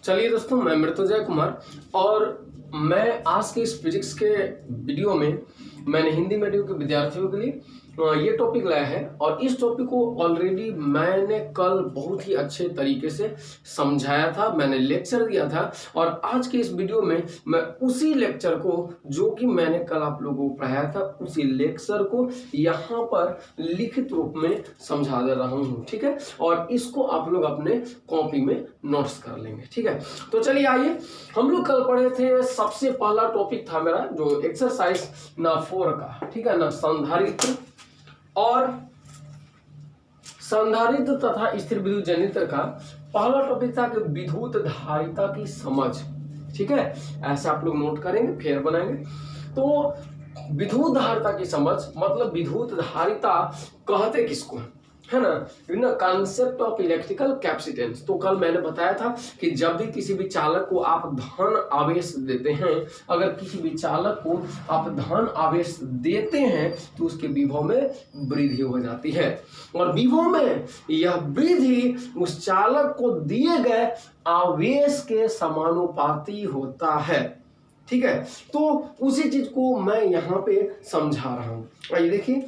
चलिए दोस्तों, मैं मृत्युंजय कुमार और मैं आज के इस फिजिक्स के वीडियो में मैंने हिंदी मीडियम के विद्यार्थियों के लिए ये टॉपिक लाया है। और इस टॉपिक को ऑलरेडी मैंने कल बहुत ही अच्छे तरीके से समझाया था, मैंने लेक्चर दिया था। और आज के इस वीडियो में मैं उसी लेक्चर को जो कि मैंने कल आप लोगों को पढ़ाया था, उसी लेक्चर को यहाँ पर लिखित रूप में समझा दे रहा हूँ, ठीक है। और इसको आप लोग अपने कॉपी में नोट्स कर लेंगे, ठीक है। तो चलिए आइए, हम लोग कल पढ़े थे, सबसे पहला टॉपिक था मेरा जो एक्सरसाइज ना 4 का, ठीक है ना, संधारित्र और संधारित्र तथा स्थिर विद्युत जनित्र का पहला टॉपिक था कि विद्युत धारिता की समझ, ठीक है। ऐसे आप लोग नोट करेंगे, फेर बनाएंगे। तो विद्युत धारिता की समझ मतलब विद्युत धारिता कहते किसको है ना, कॉन्सेप्ट ऑफ इलेक्ट्रिकल कैपेसिटेंस। तो कल मैंने बताया था कि जब भी किसी भी चालक को आप धन आवेश देते हैं, अगर किसी भी चालक को आप धन आवेश देते हैं तो उसके विभव में वृद्धि हो जाती है। और विभव में यह वृद्धि उस चालक को दिए गए आवेश के समानुपाती होता है, ठीक है। तो उसी चीज को मैं यहाँ पे समझा रहा हूँ। आइए देखिए,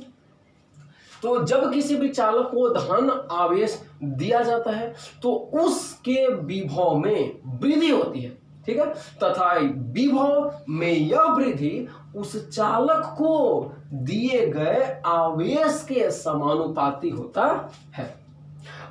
तो जब किसी भी चालक को धन आवेश दिया जाता है तो उसके विभव में वृद्धि होती है, ठीक है, तथा विभव में यह वृद्धि उस चालक को दिए गए आवेश के समानुपाती होता है।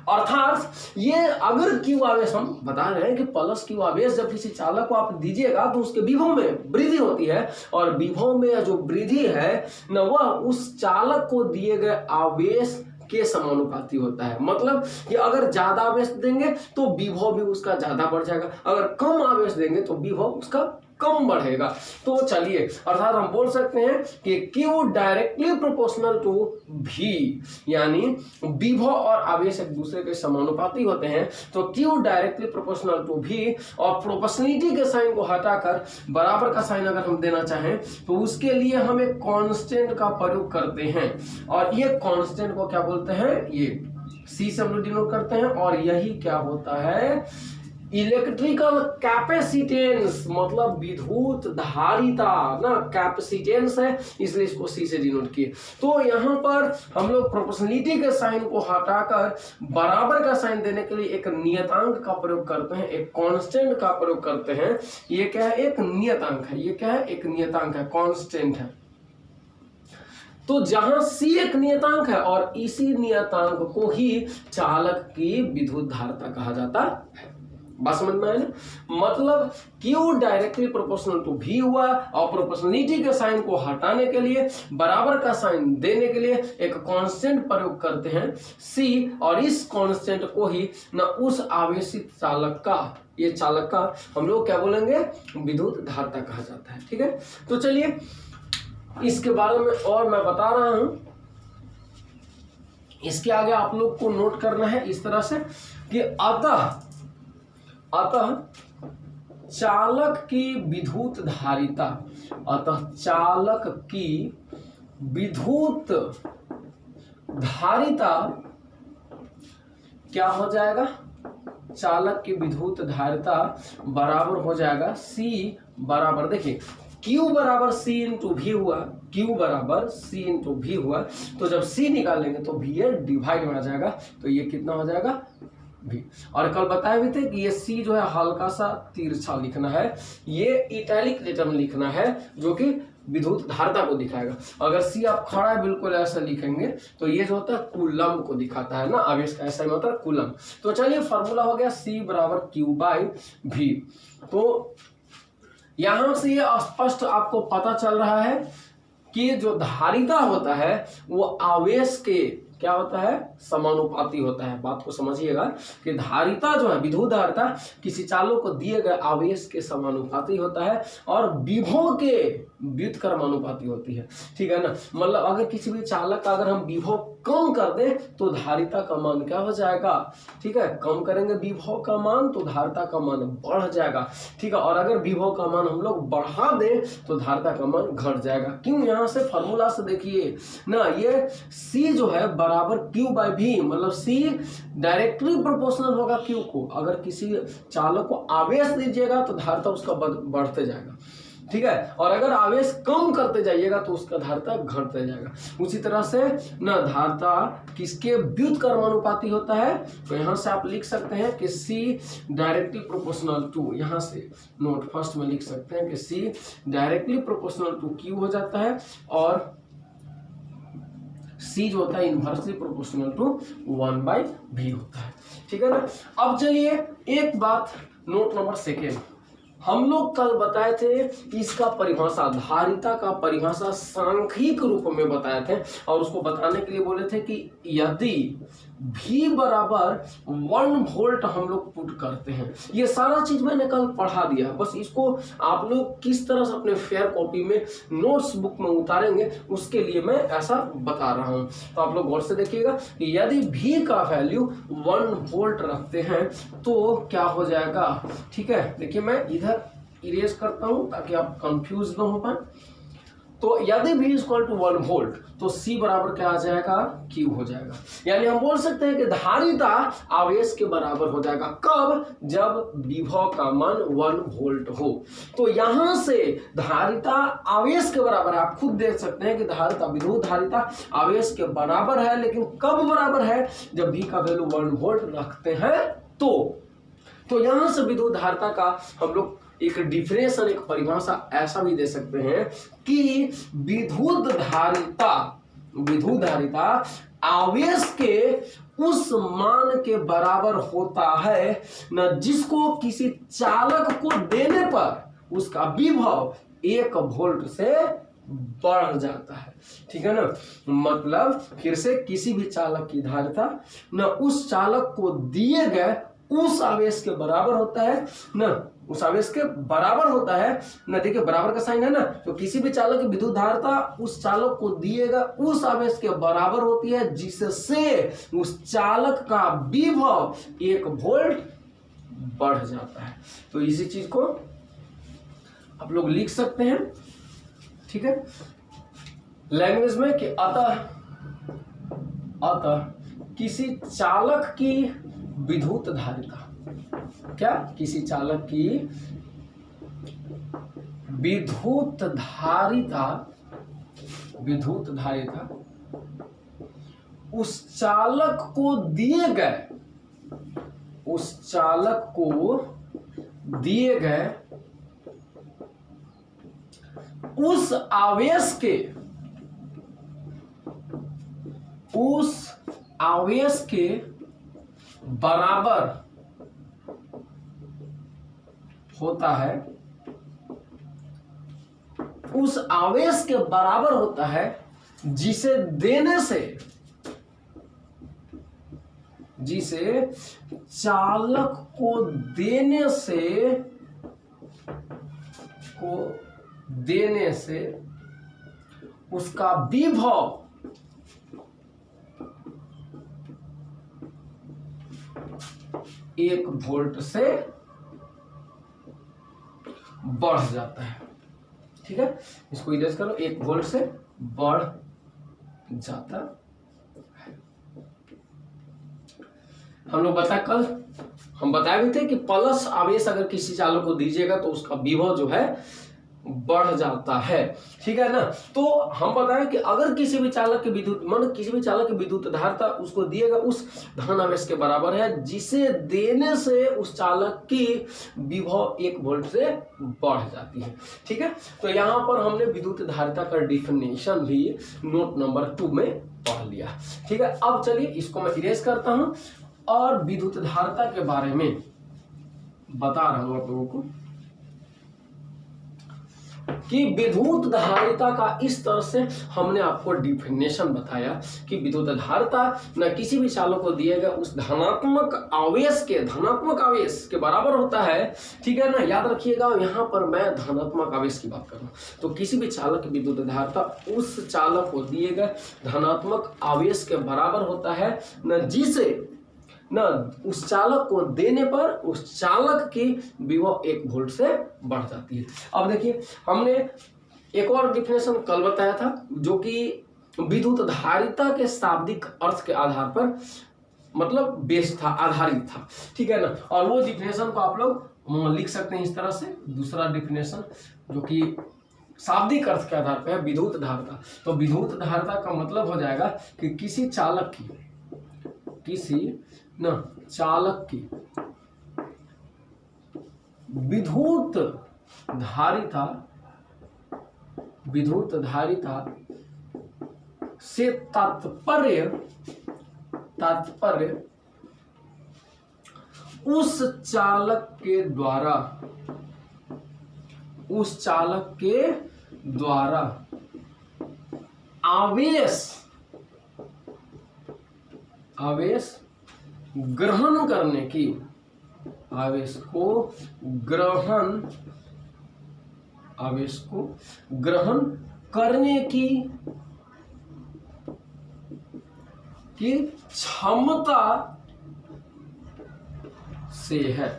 अर्थात ये अगर क्यू आवेश, हम बता रहे हैं कि प्लस क्यू आवेश जब किसी चालक को आप दीजिएगा तो उसके विभव में वृद्धि होती है, और विभव में जो वृद्धि है न वह उस चालक को दिए गए आवेश के समानुपाती होता है। मतलब कि अगर ज्यादा आवेश देंगे तो विभव भी उसका ज्यादा बढ़ जाएगा, अगर कम आवेश देंगे तो विभव उसका कम बढ़ेगा। तो चलिए, अर्थात हम बोल सकते हैं कि Q directly proportional to V, यानी विभव और आवेश एक दूसरे के समानुपाती होते हैं। तो Q directly proportional to V, और प्रोपोर्शनलिटी के साइन को हटाकर बराबर का साइन अगर हम देना चाहें तो उसके लिए हम एक कांस्टेंट का प्रयोग करते हैं, और ये कांस्टेंट को क्या बोलते हैं, ये C से हम लोग डिनोट करते हैं। और यही क्या होता है, इलेक्ट्रिकल कैपेसिटेंस, मतलब विद्युत धारिता ना, कैपेसिटेंस है इसलिए इसको सी से डिनोट किए। तो यहाँ पर हम लोग प्रोपोर्शनलिटी के साइन को हटाकर बराबर का साइन देने के लिए एक नियतांक का प्रयोग करते हैं, एक कांस्टेंट का प्रयोग करते हैं। ये क्या है, एक नियतांक है, ये क्या है, एक नियतांक है, कांस्टेंट है। तो जहां C एक नियतांक है और इसी नियतांक को ही चालक की विद्युत धारिता कहा जाता है। बात समझ में आया ना, मतलब Q directly proportional to V हुआ, और प्रोपोर्शनलिटी के साइन को हटाने के लिए बराबर का साइन देने के लिए एक कांस्टेंट प्रयोग करते हैं C, और इस कांस्टेंट को ही न उस आवेशित चालक का, ये चालक का हम लोग क्या बोलेंगे, विद्युत धारिता कहा जाता है, ठीक है। तो चलिए इसके बारे में और मैं बता रहा हूं, इसके आगे आप लोग को नोट करना है इस तरह से कि अतः चालक की विद्युत धारिता, अतः चालक की विद्युत धारिता क्या हो जाएगा, चालक की विद्युत धारिता बराबर हो जाएगा C बराबर, देखिए Q बराबर C इंटू V हुआ, Q बराबर C इंटू V हुआ, तो जब C निकालेंगे तो V डिवाइड में आ जाएगा, तो ये कितना हो जाएगा V। और कल बताए भी थे कि ये C जो है हल्का सा तिरछा लिखना है, ये इटैलिक लेटर में लिखना है जो कि विद्युत धारिता को दिखाएगा। अगर C आप खड़ा बिल्कुल ऐसा लिखेंगे तो ये जो होता है कूलम को दिखाता है ना, आवेश का ऐसा में होता है कूलम। तो चलिए फॉर्मूला हो गया C बराबर Q बाई V। तो यहां से ये स्पष्ट आपको पता चल रहा है कि जो धारिता होता है वो आवेश के क्या होता है, समानुपाती होता है। बात को समझिएगा कि धारिता जो है, विद्युत धारिता किसी चालक को दिए गए आवेश के समानुपाती होता है, और विभव के व्युत्क्रमानुपाती होती है, ठीक है ना। मतलब अगर किसी भी चालक का अगर हम विभव कम कर दे तो धारिता का मान क्या हो जाएगा, ठीक है, कम करेंगे विभव का मान तो धारिता का मान बढ़ जाएगा, ठीक है। और अगर विभव का मान हम लोग बढ़ा दे तो धारिता का मान घट जाएगा। क्यों, यहाँ से फॉर्मूला से देखिए ना, ये C जो है बराबर Q/V, मतलब C डायरेक्टली प्रोपोर्शनल होगा Q को। अगर किसी चालक को आवेश दीजिएगा तो धारिता उसका बढ़ते जाएगा, ठीक है, और अगर आवेश कम करते जाइएगा तो उसका धारिता घटते जाएगा। उसी तरह से ना धारिता किसके व्युत्क्रमानुपाती होता है, तो यहां से आप लिख सकते हैं कि C डायरेक्टली प्रोपोर्शनल टू, यहां से नोट फर्स्ट में लिख सकते हैं कि C directly proportional to Q हो जाता है और C जो होता है इनवर्सली प्रोपोर्शनल टू 1/V होता है, ठीक है ना। अब चलिए एक बात नोट नंबर सेकेंड, हम लोग कल बताए थे इसका परिभाषा, धारिता का परिभाषा सांख्यिक रूप में बताए थे और उसको बताने के लिए बोले थे कि यदि V बराबर 1 वोल्ट हम लोग पुट करते हैं, ये सारा चीज मैंने कल पढ़ा दिया, बस इसको आप लोग किस तरह से अपने फेयर कॉपी में नोट्स बुक में उतारेंगे उसके लिए मैं ऐसा बता रहा हूं। तो आप लोग गौर से देखिएगा कि यदि V का वैल्यू 1 वोल्ट रखते हैं तो क्या हो जाएगा, ठीक है। देखिए मैं इधर इरेज करता हूं ताकि आप कंफ्यूज ना हो पाए। तो यदि V इक्वल टू 1 वोल्ट तो C बराबर क्या आ जाएगा, Q हो जाएगा। यानी हम बोल सकते हैं कि धारिता आवेश के बराबर हो जाएगा, कब, जब विभव का मान 1 वोल्ट हो। तो यहां से धारिता आवेश के बराबर है, आप खुद देख सकते हैं कि धारिता, विद्युत धारिता आवेश के बराबर है, लेकिन कब बराबर है, जब V का वैल्यू 1 वोल्ट रखते हैं तो यहां से विद्युत धारिता का हम लोग एक डिफरेंशन, एक परिभाषा ऐसा भी दे सकते हैं कि विद्युत धारिता आवेश के उस मान के बराबर होता है न जिसको किसी चालक को देने पर उसका विभव 1 वोल्ट से बढ़ जाता है, ठीक है ना। मतलब फिर से किसी भी चालक की धारिता न उस चालक को दिए गए उस आवेश के बराबर होता है, न उस आवेश के बराबर होता है न, देखिए बराबर का साइन है ना, तो किसी भी चालक की विद्युत धारिता उस चालक को दिएगा उस आवेश के बराबर होती है जिससे उस चालक का विभव 1 वोल्ट बढ़ जाता है। तो इसी चीज को आप लोग लिख सकते हैं, ठीक है, लैंग्वेज में कि अतः किसी चालक की विद्युत धारिता, क्या, किसी चालक की विद्युत धारिता उस चालक को दिए गए उस आवेश के बराबर होता है, उस आवेश के बराबर होता है जिसे चालक को देने से उसका विभव 1 वोल्ट से बढ़ जाता है, ठीक है, इसको इरेज करो, 1 वोल्ट से बढ़ जाता है। हम लोग कल हम बताए भी थे कि प्लस आवेश अगर किसी चालक को दीजिएगा तो उसका विभव जो है बढ़ जाता है, ठीक है ना। तो हम बताएं कि अगर किसी भी चालक की विद्युत धारिता उसको दिएगा उस धन आवेश के बराबर है जिसे देने से उस चालक की विभव 1 वोल्ट से बढ़ जाती है, ठीक है। तो यहां पर हमने विद्युत धारिता का डिफिनेशन भी नोट नंबर 2 में पढ़ लिया, ठीक है। अब चलिए इसको मैं इरेज करता हूं और विद्युत धारिता के बारे में बता रहा हूं आप लोगों को। कि विद्युत धारिता का इस तरह से हमने आपको डिफिनेशन बताया कि विद्युत धारिता न किसी भी चालक को दिए गए उस धनात्मक आवेश के बराबर होता है। ठीक है ना, याद रखिएगा, यहाँ पर मैं धनात्मक आवेश की बात कर रहा हूँ। तो किसी भी चालक की विद्युत धारिता उस चालक को दिए गए धनात्मक आवेश के बराबर होता है न जिसे ना उस चालक को देने पर उस चालक की विभव 1 वोल्ट से बढ़ जाती है। अब देखिए, हमने एक और डिफिनेशन कल बताया था जो कि विद्युत धारिता के शाब्दिक अर्थ के आधार पर मतलब बेस था, आधारित था। ठीक है ना, और वो डिफिनेशन को आप लोग लिख सकते हैं इस तरह से। दूसरा डिफिनेशन जो कि शाब्दिक अर्थ के आधार पर है विद्युत धारिता। तो विद्युत धारिता का मतलब हो जाएगा कि किसी चालक की विद्युत धारिता से तात्पर्य उस चालक के द्वारा आवेश ग्रहण करने की आवेश को ग्रहण करने की क्षमता से है।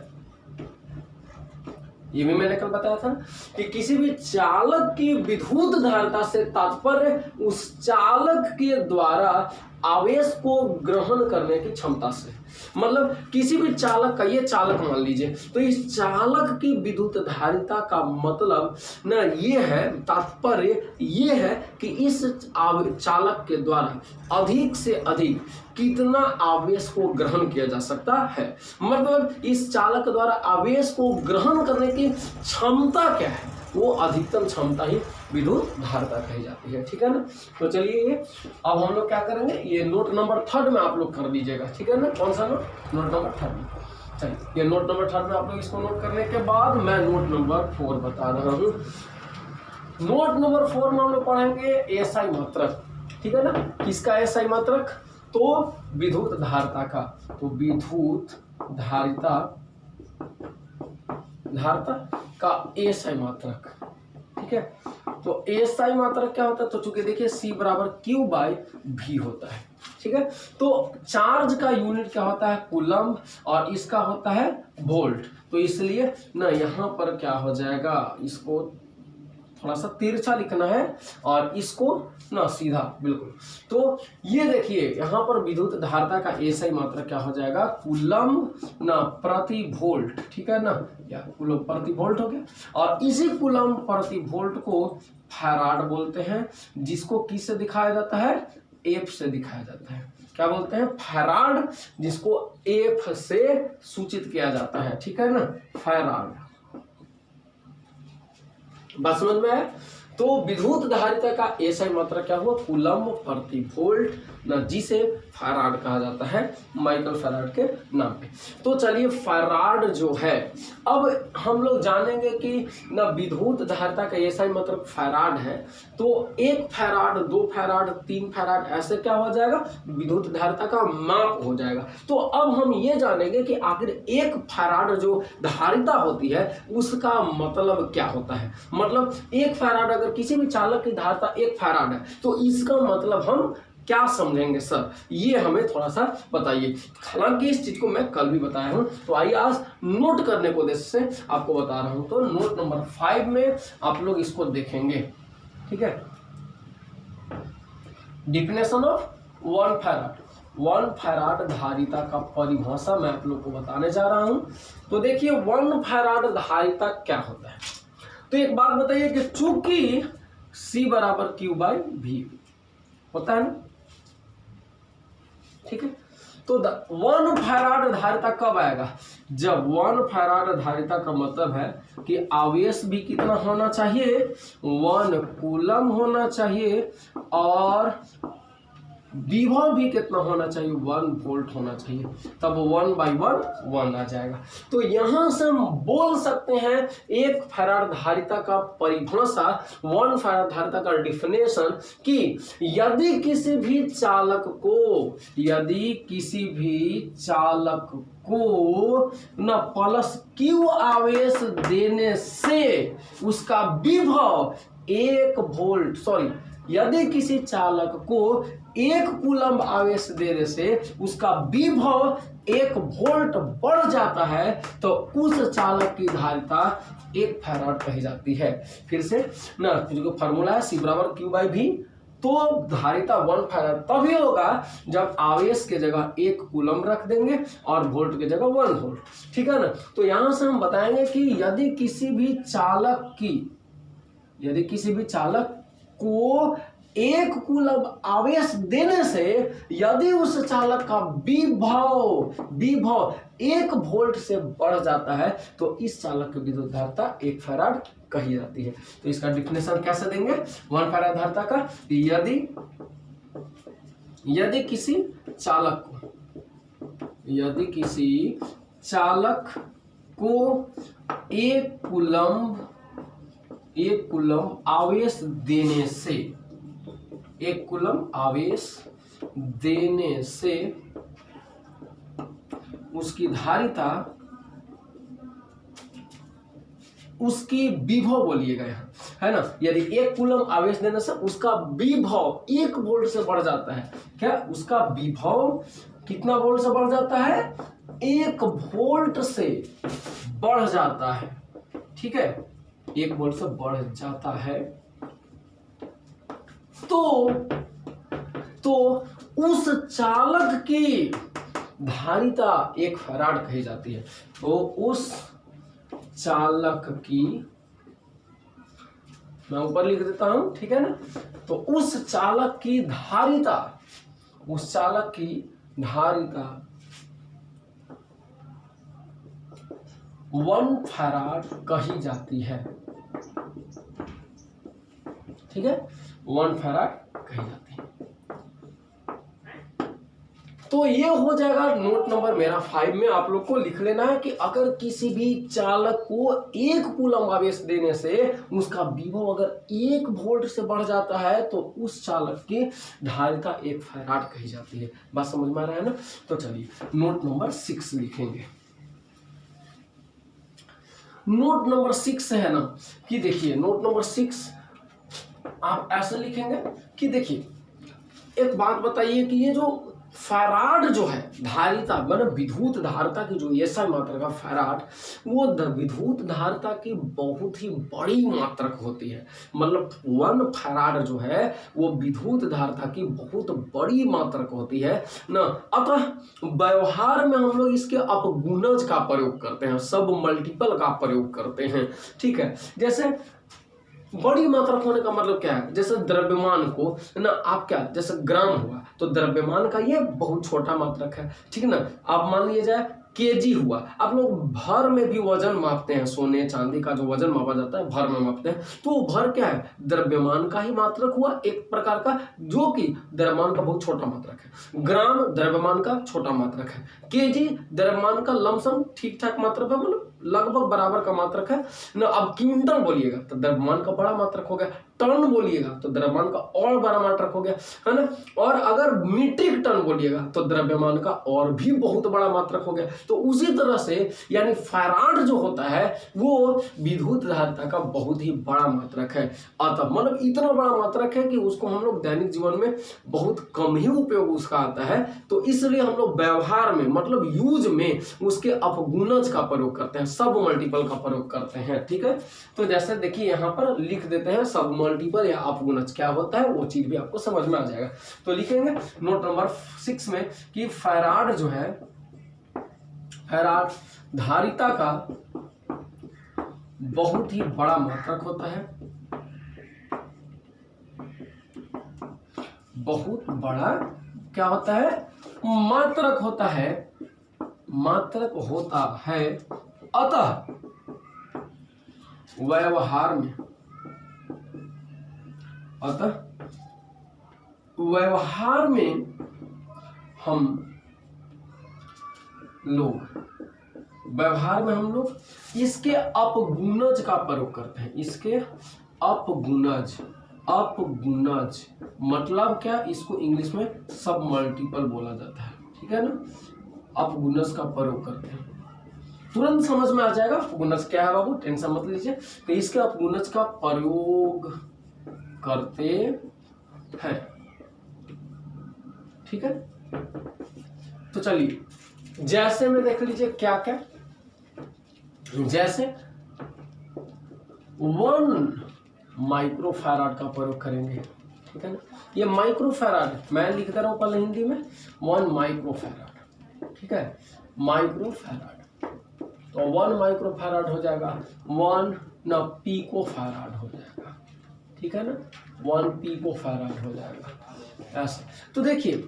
ये भी मैंने कल बताया था कि किसी भी चालक की विद्युत धारिता से तात्पर्य उस चालक के द्वारा आवेश को ग्रहण करने की क्षमता से, मतलब किसी भी चालक का, ये चालक मान लीजिए, तो इस चालक की विद्युत धारिता का मतलब ना ये है, तात्पर्य ये है कि इस चालक के द्वारा अधिक से अधिक कितना आवेश को ग्रहण किया जा सकता है। मतलब इस चालक द्वारा आवेश को ग्रहण करने की क्षमता क्या है, वो अधिकतम क्षमता ही विद्युत धारिता कही जाती है। ठीक है ना, तो चलिए ये अब हम लोग क्या करेंगे, ये नोट नंबर 3 में आप लोग कर दीजिएगा। ठीक है ना, कौन सा नोट नंबर 3 में। चलिए ये नोट नंबर 3 में आप लोग इसको नोट करने के बाद मैं नोट नंबर 4 बता रहा हूँ। नोट नंबर 4 में हम लोग पढ़ेंगे एसआई मात्रक। ठीक है ना, किसका एसआई मात्रक, तो विद्युत धारिता का। तो विद्युत धारिता का एसआई मात्रक। ठीक है, तो एसआई मात्रक क्या होता है, तो चूंकि देखिए C बराबर Q/V होता है। ठीक है, तो चार्ज का यूनिट क्या होता है, कूलम्ब, और इसका होता है वोल्ट। तो इसलिए ना यहाँ पर क्या हो जाएगा, इसको थोड़ा सा तिरछा लिखना है और इसको ना सीधा बिल्कुल। तो ये देखिए यहाँ पर विद्युत धारिता का एसआई मात्रक क्या हो जाएगा, कूलम्ब ना प्रति वोल्ट। ठीक है ना, या कूलम्ब प्रति वोल्ट हो गया, और इसी कूलम्ब प्रति वोल्ट को फैराड बोलते हैं, जिसको किस से दिखाया जाता है, F से दिखाया जाता है। क्या बोलते हैं, फैराड, जिसको F से सूचित किया जाता है। ठीक है ना, फैराड। बात समझ में है। तो विद्युत धारिता का एसआई मात्रक क्या हुआ, कूलम्ब प्रति वोल्ट, ना जिसे फैराड कहा जाता है माइकल फैराड के नाम पे। तो चलिए फैराड जो है, अब हम लोग जानेंगे कि ना विद्युत धारिता का एसआई मात्रक फैराड है, तो 1 फैराड, 2 फैराड, 3 फैराड, ऐसे क्या हो जाएगा, विद्युत धारिता का माप हो जाएगा। तो अब हम ये जानेंगे कि आखिर 1 फैराड जो धारिता होती है उसका मतलब क्या होता है। मतलब 1 फैराड, अगर किसी भी चालक की धारिता 1 फैराड है तो इसका मतलब हम क्या समझेंगे सर, ये हमें थोड़ा सा बताइए। हालांकि इस चीज को मैं कल भी बताया हूं, तो आइए आज नोट करने को उद्देश्य से आपको बता रहा हूं। तो नोट नंबर 5 में आप लोग इसको देखेंगे। ठीक है, डिफिनेशन ऑफ 1 फैराड। 1 फैराड धारिता का परिभाषा मैं आप लोग को बताने जा रहा हूं। तो देखिए 1 फैराड धारिता क्या होता है। तो एक बात बताइए कि चूंकि C बराबर Q/V होता है ना, ठीक है, तो 1 फैराड धारिता कब आएगा, जब 1 फैराड धारिता का मतलब है कि आवेश भी कितना होना चाहिए, 1 कूलम्ब होना चाहिए, और विभव भी कितना होना चाहिए, 1 वोल्ट होना चाहिए, तब 1/1 1 आ जाएगा। तो यहां से हम बोल सकते हैं 1 फैराड धारिता का परिभाषा, 1 फैराड धारिता का डिफिनेशन कि यदि किसी भी चालक को न प्लस Q आवेश देने से उसका विभव 1 वोल्ट, यदि किसी चालक को 1 कूलम्ब आवेश देने से उसका विभव 1 वोल्ट बढ़ जाता है तो उस चालक की धारिता 1 फैराड कही जाती है। फिर से ना, जो फॉर्मूला है C/Q/V, तो धारिता 1 फैराड तभी होगा जब आवेश के जगह 1 कूलम रख देंगे और वोल्ट के जगह 1 वोल्ट, ठीक है ना। तो यहां से हम बताएंगे कि यदि किसी भी चालक को 1 कूलम आवेश देने से यदि उस चालक का विभव 1 वोल्ट से बढ़ जाता है तो इस चालक की विद्युत धारिता 1 फैराड कही जाती है। तो इसका डिफिनेशन कैसे देंगे 1 फैराड धारिता का, यदि किसी चालक को 1 कूलम आवेश देने से उसकी धारिता, उसकी विभव बोलिएगा यहाँ, है ना, यदि 1 कूलम आवेश देने से उसका विभव 1 वोल्ट से बढ़ जाता है, क्या उसका विभव कितना वोल्ट से बढ़ जाता है, 1 वोल्ट से बढ़ जाता है, ठीक है, 1 वोल्ट से बढ़ जाता है, तो उस चालक की धारिता 1 फैराड कही जाती है। तो उस चालक की, मैं ऊपर लिख देता हूं, ठीक है ना, तो उस चालक की धारिता 1 फैराड कही जाती है, ठीक है, 1 फैराड कही जाती है। तो ये हो जाएगा नोट नंबर मेरा 5 में आप लोग को लिख लेना है कि अगर किसी भी चालक को 1 कूलम आवेश देने से उसका विभव अगर 1 वोल्ट से बढ़ जाता है तो उस चालक की धारिता 1 फैराड कही जाती है। बात समझ में आ रहा है ना। तो चलिए नोट नंबर 6 लिखेंगे। नोट नंबर 6 है ना कि देखिए, नोट नंबर 6 आप ऐसे लिखेंगे कि देखिए, एक बात बताइए कि ये जो फैराड जो है धारिता, मतलब विद्युत धारिता की जो SI मात्रा का फैराड, वो विद्युत धारिता की बहुत ही बड़ी मात्रक होती है। मतलब 1 फैराड जो है वो विद्युत धारिता की बहुत बड़ी मात्रक होती है ना। अतः व्यवहार में हम लोग इसके अपगुणज का प्रयोग करते हैं, सब मल्टीपल का प्रयोग करते हैं, ठीक है। जैसे बड़ी मात्रक होने का मतलब क्या है, जैसे द्रव्यमान को ना आप क्या, जैसे ग्राम हुआ तो द्रव्यमान का ये बहुत छोटा मात्रक है, ठीक है ना। आप मान लिया जाए केजी हुआ, आप लोग भर में भी वजन मापते हैं, सोने चांदी का जो वजन मापा जाता है भर में मापते हैं, तो भर क्या है, द्रव्यमान का ही मात्रक हुआ एक प्रकार का, जो कि द्रव्यमान का बहुत छोटा मात्रक है। ग्राम द्रव्यमान का छोटा मात्रक है, केजी द्रव्यमान का लमसम ठीक ठाक मात्रक है, मतलब लगभग बराबर का मात्रक है ना। अब क्विंटल बोलिएगा तो द्रव्यमान का बड़ा मात्रक हो गया, टन बोलिएगा तो द्रव्यमान का और बड़ा मात्रक हो गया, है ना। और अगर मीट्रिक टन बोलिएगा तो द्रव्यमान का और भी बहुत बड़ा मात्रक हो गया। तो उसी तरह से यानी फैराड जो होता है वो विद्युत धारिता का बहुत ही बड़ा मात्रक है। अतः मतलब इतना बड़ा मात्रक है कि उसको हम लोग दैनिक जीवन में बहुत कम ही उपयोग उसका आता है, तो इसलिए हम लोग व्यवहार में मतलब यूज में उसके अपगुणज का प्रयोग करते हैं, सब मल्टीपल का प्रयोग करते हैं, ठीक है। तो जैसे देखिए यहाँ पर लिख देते हैं सब मल्टीपल या अपगुणज क्या होता है, वो चीज भी आपको समझ में आ जाएगा। तो लिखेंगे नोट नंबर 6 में कि फैराड जो है, फैराड धारिता का बहुत ही बड़ा मात्रक होता है, बहुत बड़ा क्या होता है, मात्रक होता है, मात्रक होता है। अतः व्यवहार में, अतः व्यवहार में हम लोग व्यवहार में हम लोग इसके अपगुणज का प्रयोग करते हैं। इसके अपगुणज, अपगुणज मतलब क्या, इसको इंग्लिश में सब मल्टीपल बोला जाता है, ठीक है ना। अपगुणज का प्रयोग करते हैं, तुरंत समझ में आ जाएगा अपगुणज क्या है बाबू, टेंशन मत लीजिए। तो इसके अपगुणज का प्रयोग करते हैं, ठीक है। तो चलिए जैसे में देख लीजिए क्या क्या, जैसे 1 माइक्रोफैराड का प्रयोग करेंगे, ठीक है ना। ये माइक्रोफैराड मैं लिख दे रहा हूं पहले हिंदी में, 1 माइक्रोफैराड, ठीक है, माइक्रोफैराड। तो 1 माइक्रोफैराड हो जाएगा 1 ना पिकोफैराड हो जाएगा, ठीक है ना, 1 पिकोफैराड हो जाएगा ऐसे। तो देखिए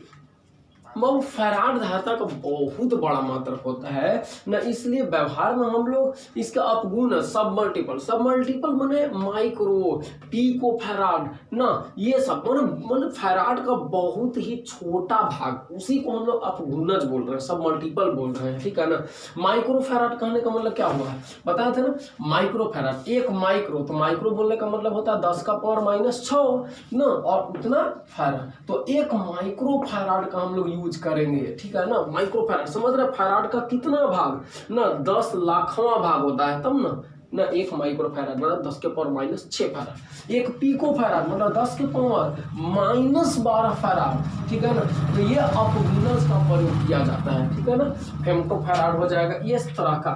वो फैराड धारता का बहुत बड़ा मात्रक होता है ना, इसलिए व्यवहार में हम लोग इसका अपगुण सब मल्टीपल, सब मल्टीपल माने माइक्रो, पिको फैराड ना, ये सब माने फैराड का बहुत ही छोटा भाग, उसी को हम लोग अपगुणज बोल रहे हैं, सब मल्टीपल बोल रहे हैं, ठीक है ना। माइक्रो फैराड कहने का मतलब क्या हुआ है बताया था ना, माइक्रो फैराड, एक माइक्रो, तो माइक्रो बोलने का मतलब होता है 10 का पावर -6 ना, और उतना फैराड, तो 1 माइक्रो फैराड का हम लोग यूज करेंगे, ठीक है ना। माइक्रो फैराड समझ रहे, फैराड का कितना भाग ना 10 लाखवां भाग होता है तब ना 1 माइक्रो फैराड मतलब 10 के पावर -6 फैराड। 1 पिको फैराड मतलब 10 के पावर -12 फैराड, ठीक है ना। तो ये अपगुणज का प्रयोग किया जाता है, ठीक है ना। फेम्टो फैराड हो जाएगा ये इस तरह का।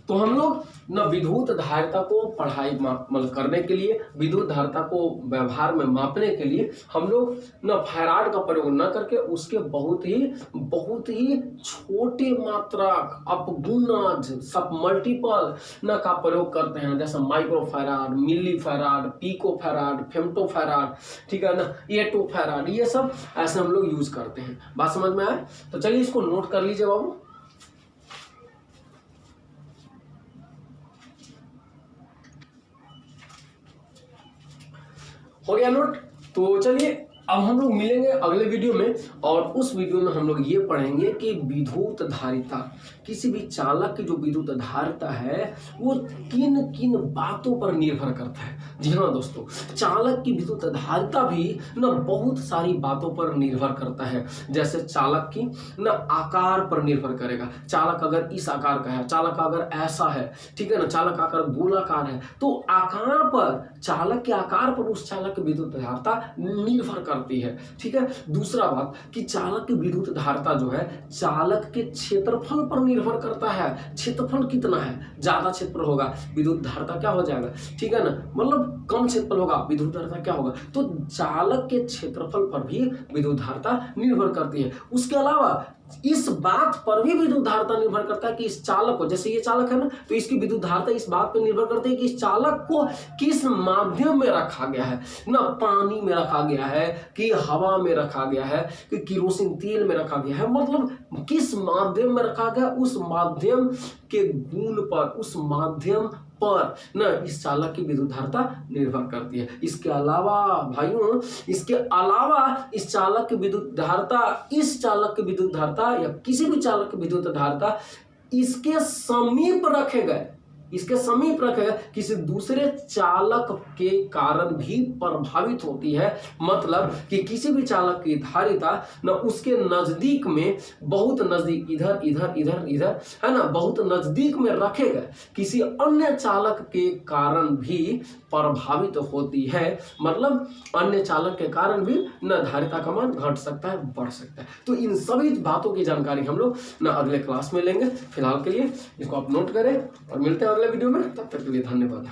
तो हम लोग न विद्युत धारिता को पढ़ाई मतलब करने के लिए, विद्युत धारिता को व्यवहार में मापने के लिए हम लोग न फैराड का प्रयोग न करके उसके बहुत ही छोटे मात्रा अपगुणज सब मल्टीपल न का प्रयोग करते हैं, जैसे micro farad, milli farad, pico farad, femto farad, ठीक है ना, एटो फैराड, ये सब ऐसे हम लोग यूज करते हैं। बात समझ में आए? तो चलिए इसको नोट कर लीजिए बाबू। हो गया नोट? तो चलिए अब हम लोग मिलेंगे अगले वीडियो में, और उस वीडियो में हम लोग ये पढ़ेंगे कि विद्युत धारिता, किसी भी चालक की जो विद्युत धारिता है वो किन किन बातों पर निर्भर करता है। जी हाँ दोस्तों, चालक की विद्युत धारिता भी न बहुत सारी बातों पर निर्भर करता है। जैसे चालक की न आकार पर निर्भर करेगा, चालक अगर इस आकार का है, चालक अगर ऐसा है, ठीक है ना, चालक आकार गोलाकार है, तो आकार पर, चालक के आकार पर उस चालक की विद्युत धारिता निर्भर करती है, ठीक है। दूसरा बात कि चालक की विद्युत धारिता जो है चालक के क्षेत्रफल पर निर्भर करता है। क्षेत्रफल कितना है, ज्यादा क्षेत्रफल होगा विद्युत धारिता क्या हो जाएगा, ठीक है ना, मतलब कम क्षेत्रफल होगा विद्युत धारिता क्या होगा। तो चालक के क्षेत्रफल पर भी विद्युत धारिता निर्भर करती है। उसके अलावा इस बात पर भी विद्युत धारिता निर्भर करता है कि इस चालक को, जैसे ये चालक है ना, तो इसकी विद्युत धारिता इस बात पर निर्भर करती है कि इस चालक को किस माध्यम में रखा गया है ना, पानी में रखा गया है कि हवा में रखा गया है कि केरोसिन तेल में रखा गया है, मतलब किस माध्यम में रखा गया, उस माध्यम के गुण पर, उस माध्यम पर ना इस चालक की विद्युत धारिता निर्भर करती है। इसके अलावा भाइयों, इसके अलावा इस चालक की विद्युत धारिता, इस चालक की विद्युत धारिता या किसी भी चालक की विद्युत धारिता इसके समीप रखे गए, इसके समीप रखे किसी दूसरे चालक के कारण भी प्रभावित होती है। मतलब कि किसी भी चालक की धारिता न उसके नजदीक में, बहुत नजदीक, इधर इधर इधर इधर है ना, बहुत नजदीक में रखे गए किसी अन्य चालक के कारण भी प्रभावित होती है। मतलब अन्य चालक के कारण भी न धारिता का मान घट सकता है, बढ़ सकता है। तो इन सभी बातों की जानकारी हम लोग न अगले क्लास में लेंगे। फिलहाल के लिए इसको आप नोट करें और मिलते हैं अगले वीडियो में। तब तक के लिए धन्यवाद।